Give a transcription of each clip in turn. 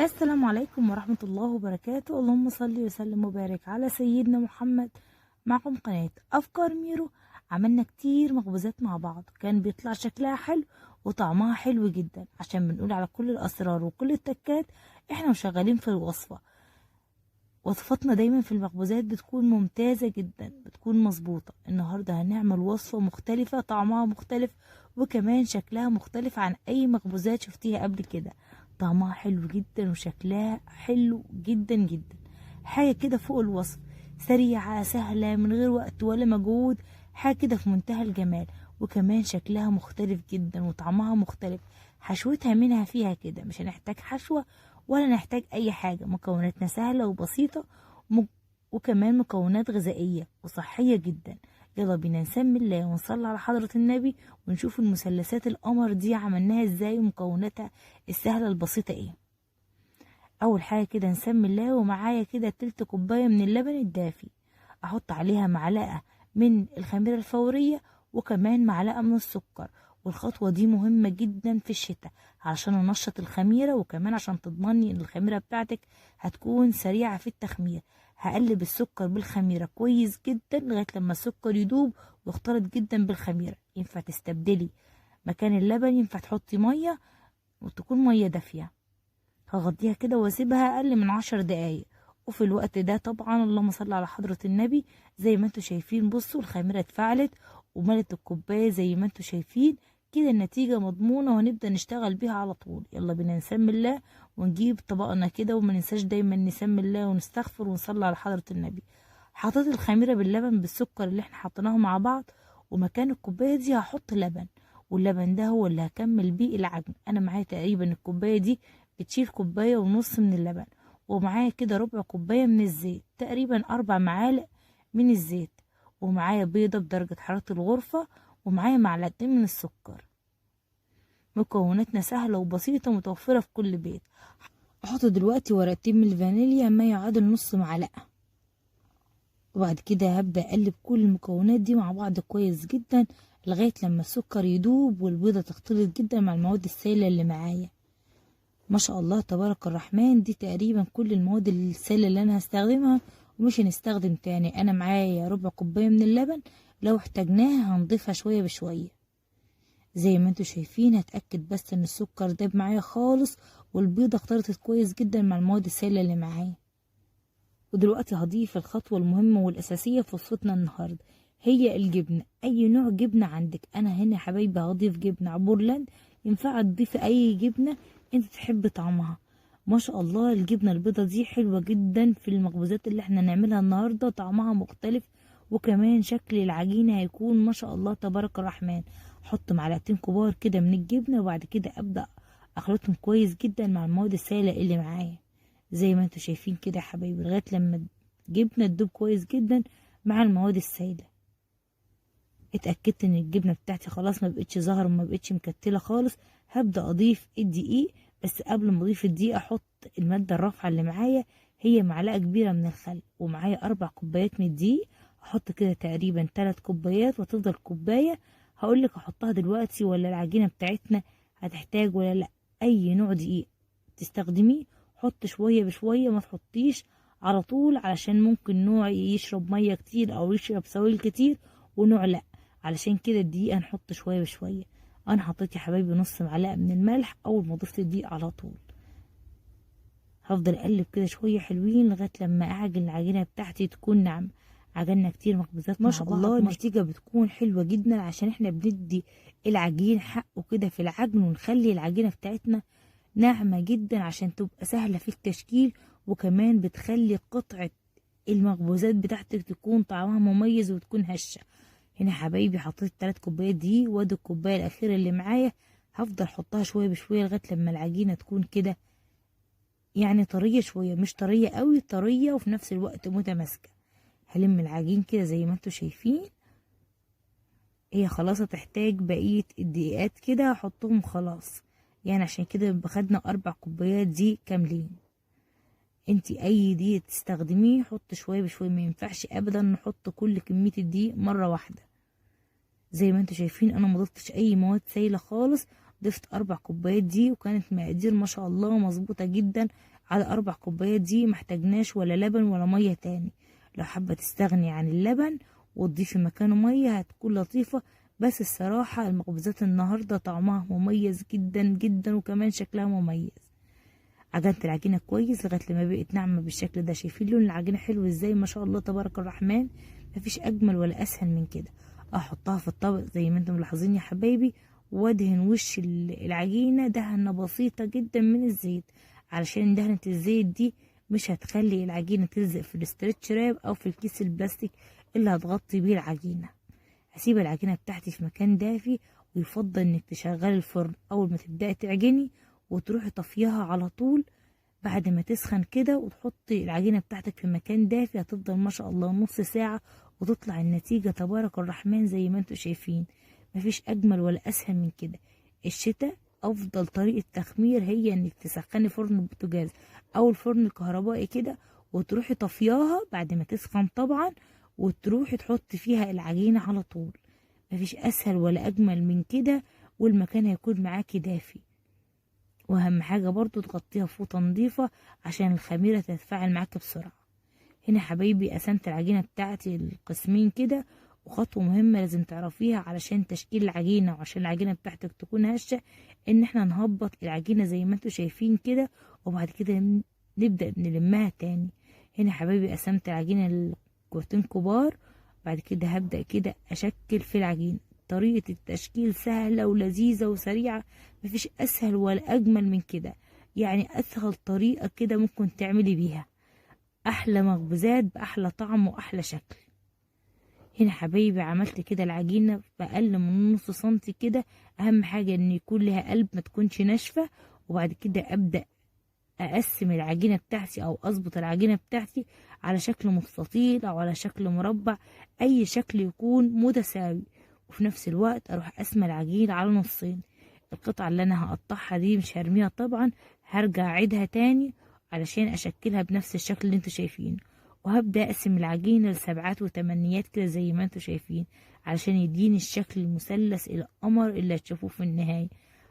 السلام عليكم ورحمة الله وبركاته. اللهم صل وسلم وبارك على سيدنا محمد. معكم قناة أفكار ميرو. عملنا كتير مخبوزات مع بعض، كان بيطلع شكلها حلو وطعمها حلو جدا، عشان بنقول على كل الأسرار وكل التكات احنا مشغلين في الوصفة. وصفاتنا دايما في المخبوزات بتكون ممتازة جدا، بتكون مظبوطة. النهاردة هنعمل وصفة مختلفة، طعمها مختلف وكمان شكلها مختلف عن أي مخبوزات شفتيها قبل كده. طعمها حلو جدا وشكلها حلو جدا جدا، حاجة كده فوق الوصف، سريعة سهلة من غير وقت ولا مجهود، حاجة كده في منتهى الجمال. وكمان شكلها مختلف جدا وطعمها مختلف. حشوتها منها فيها كده، مش هنحتاج حشوة ولا نحتاج اي حاجة. مكوناتنا سهلة وبسيطة وكمان مكونات غذائية وصحية جدا. يلا بينا نسمي الله ونصلي على حضرة النبي ونشوف المثلثات القمر دي عملناها ازاي ومكوناتها السهلة البسيطة ايه. اول حاجة كده نسمي الله، ومعايا كده تلت كوباية من اللبن الدافي، احط عليها معلقة من الخميرة الفورية وكمان معلقة من السكر. والخطوة دي مهمة جدا في الشتاء علشان ننشط الخميرة، وكمان عشان تضمني ان الخميرة بتاعتك هتكون سريعة في التخمير. هقلب السكر بالخميرة كويس جدا لغاية لما السكر يدوب ويختلط جدا بالخميرة. ينفع تستبدلي مكان اللبن، ينفع تحطي مية وتكون مية دافية. هغطيها كده واسيبها اقل من 10 دقايق. وفي الوقت ده طبعا اللهم صل على حضرة النبي، زي ما انتوا شايفين بصوا الخميرة اتفعلت وملت الكوباية زي ما انتوا شايفين كده. النتيجة مضمونة وهنبدأ نشتغل بيها على طول. يلا بينا نسمي الله ونجيب طبقنا كده، وما ننساش دايما نسمي الله ونستغفر ونصلي على حضرة النبي. حطيت الخميرة باللبن بالسكر اللي احنا حطيناه مع بعض، ومكان الكوباية دي هحط لبن، واللبن ده هو اللي هكمل بيه العجن. انا معايا تقريبا الكوباية دي بتشيل كوباية ونص من اللبن، ومعايا كده ربع كوباية من الزيت، تقريبا 4 معالق من الزيت، ومعايا بيضة بدرجة حرارة الغرفة، ومعايا معلقتين من السكر. مكوناتنا سهلة وبسيطة متوفرة في كل بيت. احط دلوقتي ورقتين من الفانيليا ما يعادل نص معلقة، وبعد كده هبدأ اقلب كل المكونات دي مع بعض كويس جدا لغاية لما السكر يدوب والبيضة تختلط جدا مع المواد السائلة اللي معايا. ما شاء الله تبارك الرحمن، دي تقريبا كل المواد السائلة اللي انا هستخدمها ومش هنستخدم تاني. انا معايا ربع كوباية من اللبن، لو احتاجناها هنضيفها شوية بشوية. زي ما انتوا شايفين هتأكد بس ان السكر داب معايا خالص والبيضة اختلطت كويس جدا مع المواد السائلة اللي معايا. ودلوقتي هضيف الخطوة المهمة والأساسية في وصفتنا النهاردة، هي الجبنة. أي نوع جبنة عندك، أنا هنا يا حبايبي هضيف جبنة عبورلاند، ينفع تضيفي أي جبنة انت تحب طعمها. ما شاء الله الجبنة البيضة دي حلوة جدا في المخبوزات اللي احنا نعملها النهاردة، طعمها مختلف وكمان شكل العجينة هيكون ما شاء الله تبارك الرحمن. حط معلقتين كبار كده من الجبنة، وبعد كده أبدأ أخلطهم كويس جدا مع المواد السائلة اللي معايا زي ما انتوا شايفين كده يا حبايبي، لغايه لما الجبنه تدوب كويس جدا مع المواد السائله. اتاكدت ان الجبنه بتاعتي خلاص ما بقتش ظاهره وما بقتش مكتله خالص. هبدا اضيف الدقيق، بس قبل ما اضيف الدقيق احط الماده الرافعه اللي معايا، هي معلقه كبيره من الخل، ومعايا 4 كوبايات من الدقيق. احط كده تقريبا 3 كوبايات وتفضل كوبايه. هقولك احطها دلوقتي ولا العجينه بتاعتنا هتحتاج ولا لا. اي نوع دقيق تستخدميه حط شوية بشوية، ما تحطيش على طول علشان ممكن نوع يشرب مية كتير او يشرب سوائل كتير ونوع لا. علشان كده الدقيق هنحط شوية بشوية. انا حطيت يا حبايبي نص معلقة من الملح اول ما ضفت الدقيق على طول. هفضل اقلب كده شوية حلوين لغاية لما اعجن العجينة بتاعتي تكون ناعمة. عجنا كتير مخبوزات ما شاء الله النتيجة بتكون حلوة جدا عشان احنا بندي العجين حقه كده في العجن، ونخلي العجينة بتاعتنا ناعمة جدا عشان تبقى سهلة في التشكيل، وكمان بتخلي قطعة المخبوزات بتاعتك تكون طعمها مميز وتكون هشة. هنا حبايبي حطيت 3 كوبايات دي، وادي الكوباية الأخيرة اللي معايا هفضل احطها شوية بشوية لغاية لما العجينة تكون كده يعني طرية شوية، مش طرية قوي، طرية وفي نفس الوقت متماسكة. هلم العجين كده زي ما انتوا شايفين، هي خلاص هتحتاج بقية الدقيقات كده هحطهم خلاص. يعني عشان كده خدنا 4 كوبايات دي كاملين. انتي اي دقيق تستخدميه حط شوية بشوية، ما ينفعش ابدا نحط كل كمية الدقيق مرة واحدة. زي ما انتوا شايفين انا ما ضفتش اي مواد سايلة خالص، ضفت 4 كوبايات دي، وكانت مقادير ما شاء الله مظبوطة جدا على 4 كوبايات دي. محتاجناش ولا لبن ولا مية تاني. لو حابة تستغني عن اللبن وتضيفي مكانه مية هتكون لطيفة. بس الصراحة المخبوزات النهاردة طعمها مميز جدا جدا، وكمان شكلها مميز. عجنت العجينة كويس لغاية لما بقت ناعمة بالشكل ده. شايفين لون العجينة حلو ازاي؟ ما شاء الله تبارك الرحمن. مفيش اجمل ولا اسهل من كده. احطها في الطبق زي ما انتم ملاحظين يا حبايبي، وادهن وش العجينة دهنة بسيطة جدا من الزيت، علشان دهنة الزيت دي مش هتخلي العجينة تلزق في الاسترتش راب او في الكيس البلاستيك اللي هتغطي بيه العجينة. هسيب العجينة بتاعتي في مكان دافي، ويفضل انك تشغلي الفرن اول ما تبدأي تعجني، وتروحي طفيها على طول بعد ما تسخن كده، وتحطي العجينة بتاعتك في مكان دافي. هتفضل ما شاء الله نص ساعة وتطلع النتيجة تبارك الرحمن زي ما انتوا شايفين. مفيش اجمل ولا اسهل من كده. الشتاء افضل طريقة تخمير هي انك تسخني فرن البوتاجاز او الفرن الكهربائي كده، وتروحي طفياها بعد ما تسخن طبعا، وتروحي تحطي فيها العجينة على طول. مفيش اسهل ولا اجمل من كده، والمكان هيكون معاكي دافي. واهم حاجة برضو تغطيها بفوطة نظيفة عشان الخميرة تتفاعل معاك بسرعة. هنا حبايبي قسمت العجينة بتاعتي القسمين كده. وخطوة مهمة لازم تعرفيها علشان تشكيل العجينة وعشان العجينة بتاعتك تكون هشة، ان احنا نهبط العجينة زي ما انتوا شايفين كده، وبعد كده نبدأ نلمها تاني. هنا حبايبي قسمت العجينة لكورتين كبار. بعد كده هبدأ كده اشكل في العجينة. طريقة التشكيل سهلة ولذيذة وسريعة، مفيش اسهل ولا اجمل من كده. يعني اسهل طريقة كده ممكن تعملي بيها احلى مخبوزات باحلى طعم واحلى شكل. هنا حبايبي عملت كده العجينة بأقل من نص سنتي كده. اهم حاجة ان يكون لها قلب، ما تكونش ناشفة. وبعد كده ابدأ اقسم العجينة بتاعتي او اظبط العجينة بتاعتي على شكل مستطيل او على شكل مربع، اي شكل يكون متساوي. وفي نفس الوقت اروح اقسم العجينة على نصين. القطعة اللي انا هقطعها دي مش هرميها طبعا، هرجع اعيدها تاني علشان اشكلها بنفس الشكل اللي انتوا شايفينه. وهبدأ اقسم العجينة لسبعات وتمانيات كده زي ما انتوا شايفين، علشان يديني الشكل المثلث القمر اللي هتشوفوه في النهاية.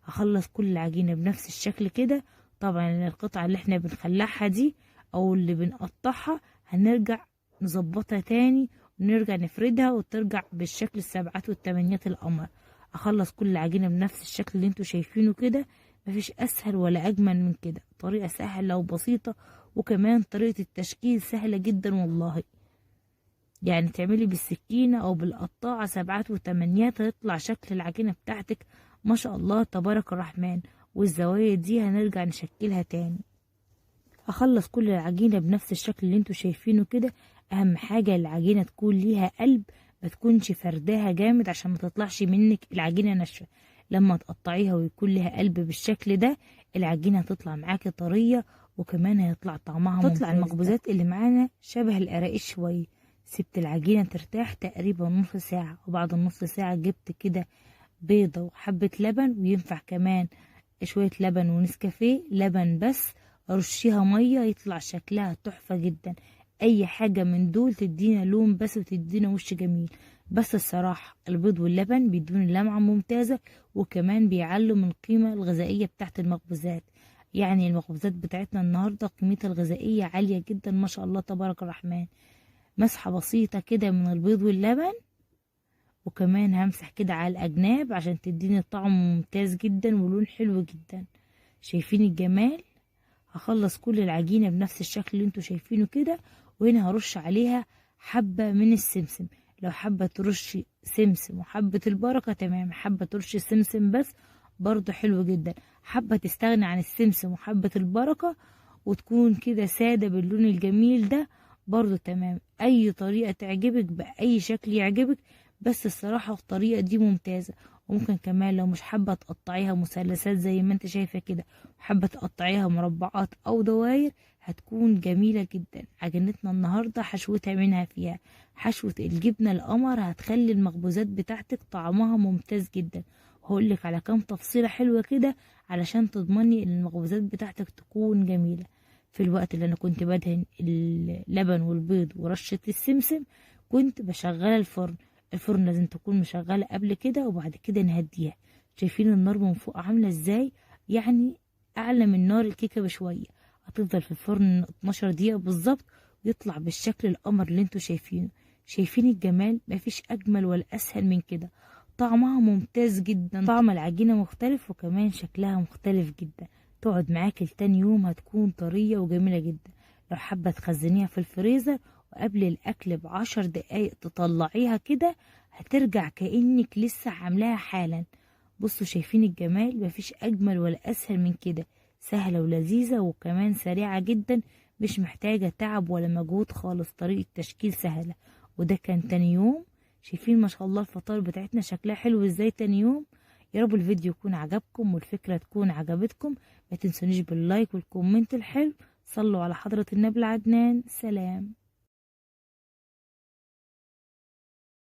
هخلص كل العجينة بنفس الشكل كده. طبعا القطعة اللي احنا بنخلعها دي او اللي بنقطعها هنرجع نظبطها تاني، ونرجع نفردها وترجع بالشكل السبعات والتمانيات القمر. اخلص كل العجينة بنفس الشكل اللي انتوا شايفينه كده. مفيش اسهل ولا اجمل من كده. طريقة سهلة وبسيطة، وكمان طريقة التشكيل سهلة جدا والله. يعني تعملي بالسكينة او بالقطاعة سبعات وتمانيات هيطلع شكل العجينة بتاعتك ما شاء الله تبارك الرحمن. والزوايا دي هنرجع نشكلها تاني. اخلص كل العجينة بنفس الشكل اللي انتوا شايفينه كده. اهم حاجة العجينة تكون ليها قلب، ما تكونش فرداها جامد عشان ما تطلعش منك العجينة ناشفة. لما تقطعيها ويكون لها قلب بالشكل ده العجينة هتطلع معاكي طرية، وكمان هيطلع طعمها ممتاز. تطلع المخبوزات اللي معانا شبه القراقيش شوية. سبت العجينة ترتاح تقريبا نص ساعة، وبعد النص ساعة جبت كده بيضة وحبة لبن، وينفع كمان شوية لبن ونسكافيه لبن بس. رشيها مية يطلع شكلها تحفة جدا. اي حاجة من دول تدينا لون بس وتدينا وش جميل. بس الصراحة البيض واللبن بيدون لمعة ممتازة، وكمان بيعلوا من القيمة الغذائية بتاعت المخبوزات. يعني المخبوزات بتاعتنا النهاردة قيمتها الغذائية عالية جدا ما شاء الله تبارك الرحمن. مسحة بسيطة كده من البيض واللبن، وكمان همسح كده على الأجناب عشان تديني طعم ممتاز جدا ولون حلو جدا. شايفين الجمال؟ هخلص كل العجينة بنفس الشكل اللي انتوا شايفينه كده. وهنا هرش عليها حبة من السمسم. لو حابة ترشي سمسم وحبة البركة تمام، حابة ترشي سمسم بس برضو حلو جدا. حابة تستغني عن السمسم وحبة البركة وتكون كده سادة باللون الجميل ده برضو تمام. اي طريقة تعجبك بأي شكل يعجبك، بس الصراحة الطريقة دي ممتازة. وممكن كمان لو مش حابة تقطعيها مثلثات زي ما انت شايفة كده، وحابة تقطعيها مربعات او دواير، هتكون جميلة جدا. عجينتنا النهاردة حشوتها منها فيها حشوة الجبنة القمر، هتخلي المخبوزات بتاعتك طعمها ممتاز جدا. وهقولك على كام تفصيلة حلوة كده علشان تضمني ان المخبوزات بتاعتك تكون جميلة. في الوقت اللي انا كنت بدهن اللبن والبيض ورشة السمسم كنت بشغل الفرن. الفرن لازم تكون مشغلة قبل كده، وبعد كده نهديها. شايفين النار من فوق عاملة ازاي؟ يعني اعلى من نار الكيكة بشوية. هتفضل في الفرن 12 دقيقة بالظبط، ويطلع بالشكل القمر اللي انتوا شايفينه. شايفين الجمال؟ مفيش اجمل ولا اسهل من كده. طعمها ممتاز جدا، طعم العجينة مختلف وكمان شكلها مختلف جدا. تقعد معاكي لتاني يوم هتكون طرية وجميلة جدا. لو حابة تخزنيها في الفريزر وقبل الأكل ب10 دقايق تطلعيها كده، هترجع كأنك لسه عاملاها حالا. بصوا شايفين الجمال؟ مفيش أجمل ولا أسهل من كده. سهلة ولذيذة وكمان سريعة جدا، مش محتاجة تعب ولا مجهود خالص. طريقة تشكيل سهلة. وده كان تاني يوم. شايفين ما شاء الله الفطار بتاعتنا شكلها حلو ازاي تاني يوم. يا رب الفيديو يكون عجبكم والفكرة تكون عجبتكم. ما تنسونيش باللايك والكومنت الحلو. صلوا على حضرة النبي العدنان. سلام.